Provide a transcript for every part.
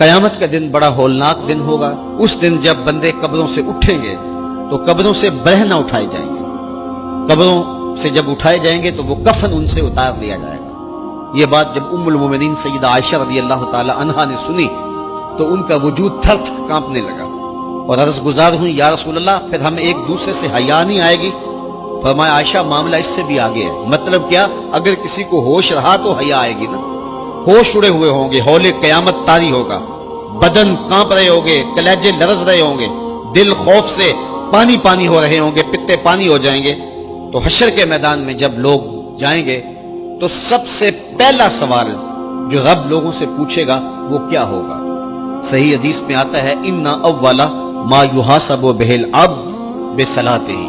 قیامت کا دن بڑا ہولناک دن ہوگا۔ اس دن جب بندے قبروں سے اٹھیں گے تو قبروں سے برہ نہ اٹھائے جائیں گے، قبروں سے جب اٹھائے جائیں گے تو وہ کفن ان سے اتار لیا جائے گا۔ یہ بات جب ام المومنین سیدہ عائشہ رضی اللہ تعالی عنہا نے سنی تو ان کا وجود تھر تھر کانپنے لگا اور عرض گزار ہوئی، یا رسول اللہ پھر ہم ایک دوسرے سے حیا نہیں آئے گی؟ فرمایا عائشہ معاملہ اس سے بھی آگے ہے۔ مطلب کیا؟ اگر کسی کو ہوش رہا تو حیا آئے گی نا، ہوش اڑے ہوئے ہوں گے، ہول قیامت طاری ہوگا، بدن کانپ رہے ہوں گے، کلیجے لرز رہے ہوں گے، دل خوف سے پانی پانی ہو رہے ہوں گے، پتے پانی ہو جائیں گے۔ تو حشر کے میدان میں جب لوگ جائیں گے تو سب سے پہلا سوال جو رب لوگوں سے پوچھے گا وہ کیا ہوگا؟ صحیح حدیث میں آتا ہے ان اول ما یحاسب بہ العبد بصلاتہ،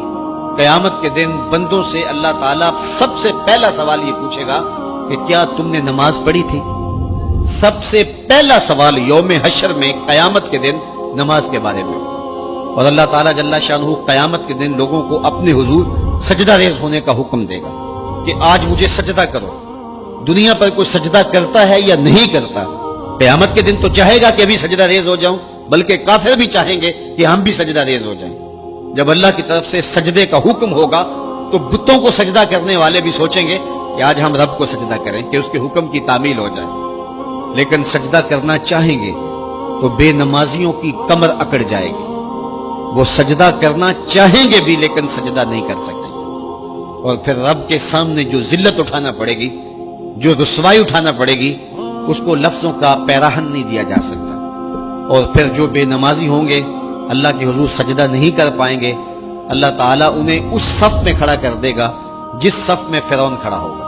قیامت کے دن بندوں سے اللہ تعالیٰ سب سے پہلا سوال یہ پوچھے گا کہ کیا تم نے نماز پڑھی تھی؟ سب سے پہلا سوال یوم حشر میں قیامت کے دن نماز کے بارے میں۔ اور اللہ تعالیٰ جل شانہ قیامت کے دن لوگوں کو اپنے حضور سجدہ ریز ہونے کا حکم دے گا کہ آج مجھے سجدہ کرو۔ دنیا پر کوئی سجدہ کرتا ہے یا نہیں کرتا؟ قیامت کے دن تو چاہے گا کہ ابھی سجدہ ریز ہو جاؤں، بلکہ کافر بھی چاہیں گے کہ ہم بھی سجدہ ریز ہو جائیں۔ جب اللہ کی طرف سے سجدے کا حکم ہوگا تو بتوں کو سجدہ کرنے والے بھی سوچیں گے کہ آج ہم رب کو سجدہ کریں کہ اس کے حکم کی تعمیل ہو جائے، لیکن سجدہ کرنا چاہیں گے تو بے نمازیوں کی کمر اکڑ جائے گی۔ وہ سجدہ کرنا چاہیں گے بھی لیکن سجدہ نہیں کر سکیں گے، اور پھر رب کے سامنے جو ذلت اٹھانا پڑے گی، جو رسوائی اٹھانا پڑے گی، اس کو لفظوں کا پیراہن نہیں دیا جا سکتا۔ اور پھر جو بے نمازی ہوں گے اللہ کے حضور سجدہ نہیں کر پائیں گے، اللہ تعالیٰ انہیں اس صف میں کھڑا کر دے گا جس صف میں فرعون کھڑا ہوگا،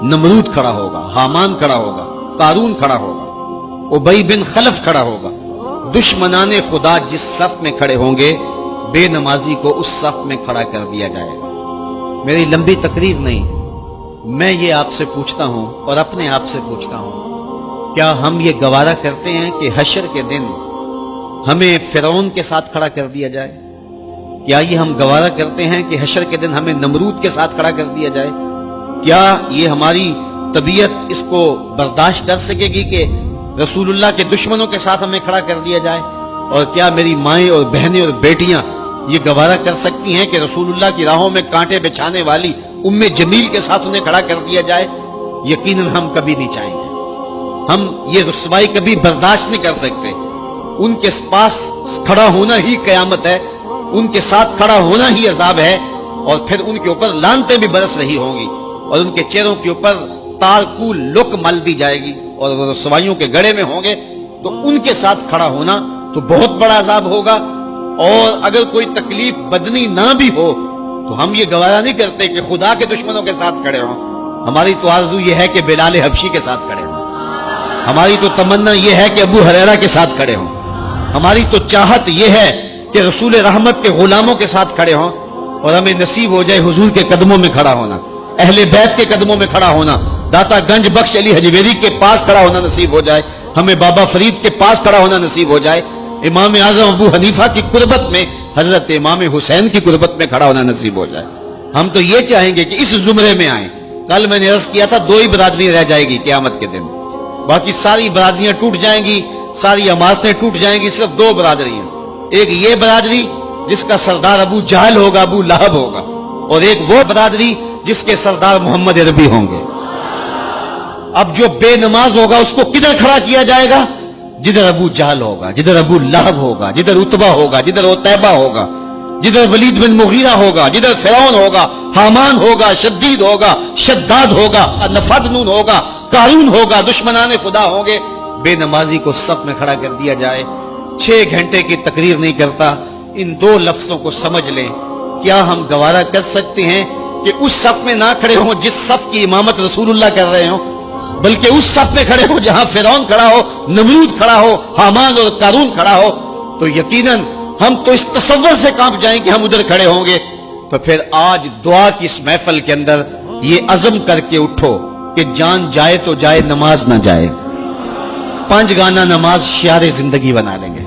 نمرود کھڑا ہوگا، حامان کھڑا ہوگا، قارون کھڑا ہوگا، ابی بن خلف کھڑا ہوگا۔ دشمنان خدا جس صف میں کھڑے ہوں گے بے نمازی کو اس صف میں کھڑا کر دیا جائے گا۔ میری لمبی تقریر نہیں، میں یہ آپ سے پوچھتا ہوں اور اپنے آپ سے پوچھتا ہوں، کیا ہم یہ گوارا کرتے ہیں کہ حشر کے دن ہمیں فرعون کے ساتھ کھڑا کر دیا جائے؟ کیا یہ ہم گوارا کرتے ہیں کہ حشر کے دن ہمیں نمرود کے ساتھ کھڑا کر دیا جائے؟ کیا یہ ہماری طبیعت اس کو برداشت کر سکے گی کہ رسول اللہ کے دشمنوں کے ساتھ ہمیں کھڑا کر دیا جائے؟ اور کیا میری مائیں اور بہنیں اور بیٹیاں یہ گوارا کر سکتی ہیں کہ رسول اللہ کی راہوں میں کانٹے بچھانے والی ام جمیل کے ساتھ انہیں کھڑا کر دیا جائے؟ یقیناً ہم کبھی نہیں چاہیں گے، ہم یہ رسوائی کبھی برداشت نہیں کر سکتے۔ ان کے پاس کھڑا ہونا ہی قیامت ہے، ان کے ساتھ کھڑا ہونا ہی عذاب ہے، اور پھر ان کے اوپر لعنتیں بھی برس رہی ہوں گی اور ان کے چہروں کے اوپر تارکو لک مل دی جائے گی اور وہ رسوائیوں کے گڑے میں ہوں گے۔ تو ان کے ساتھ کھڑا ہونا تو بہت بڑا عذاب ہوگا، اور اگر کوئی تکلیف بدنی نہ بھی ہو تو ہم یہ گوارا نہیں کرتے کہ خدا کے دشمنوں کے ساتھ کھڑے ہوں۔ ہماری تو آرزو یہ ہے کہ بلال حبشی کے ساتھ کھڑے ہوں، ہماری تو تمنا یہ ہے کہ ابو ہریرہ کے ساتھ کھڑے ہوں، ہماری تو چاہت یہ ہے کہ رسول رحمت کے غلاموں کے ساتھ کھڑے ہوں، اور ہمیں نصیب ہو جائے حضور کے قدموں میں کھڑا ہونا، اہل بیت کے قدموں میں کھڑا ہونا، داتا گنج بخش علی حجویری کے پاس کھڑا ہونا نصیب ہو جائے، ہمیں بابا فرید کے پاس کھڑا ہونا نصیب ہو جائے، امام اعظم ابو حنیفہ کی قربت میں حضرت امام حسین کی قربت میں کھڑا ہونا نصیب ہو جائے۔ ہم تو یہ چاہیں گے کہ اس زمرے میں آئیں۔ کل میں نے عرض کیا تھا 2 ہی برادری رہ جائے گی قیامت کے دن، باقی ساری برادریاں ٹوٹ جائیں گی، ساری عمارتیں ٹوٹ جائیں گی، صرف 2 برادریاں، ایک یہ برادری جس کا سردار ابو جہل ہوگا، ابو لہب ہوگا، اور ایک وہ برادری جس کے سردار محمد عربی ہوں گے۔ اب جو بے نماز ہوگا اس کو کدھر کھڑا کیا جائے گا؟ جدھر ابو جہل ہوگا، جدھر ابو لہب ہوگا، جدھر عتبہ ہوگا، جدھر عتیبہ ہوگا، جدھر ولید بن مغیرہ ہوگا، جدھر فرعون ہوگا، حامان ہوگا، شدید ہوگا، شداد ہوگا، نفدنون ہوگا، قارون ہوگا، دشمنان خدا ہوں گے۔ بے نمازی کو صف میں کھڑا کر دیا جائے۔ 6 گھنٹے کی تقریر نہیں کرتا، ان 2 لفظوں کو سمجھ لیں۔ کیا ہم گوارا کر سکتے ہیں کہ اس صف میں نہ کھڑے ہوں جس صف کی امامت رسول اللہ کر رہے ہوں، بلکہ اس صف میں کھڑے ہوں جہاں فرعون کھڑا ہو، نمرود کھڑا ہو، حامان اور قارون کھڑا ہو؟ تو یقیناً ہم تو اس تصور سے کانپ جائیں کہ ہم ادھر کھڑے ہوں گے۔ تو پھر آج دعا کی اس محفل کے اندر یہ عزم کر کے اٹھو کہ جان جائے تو جائے، نماز نہ جائے۔ 5 گانا نماز شعار زندگی بنا لیں گے۔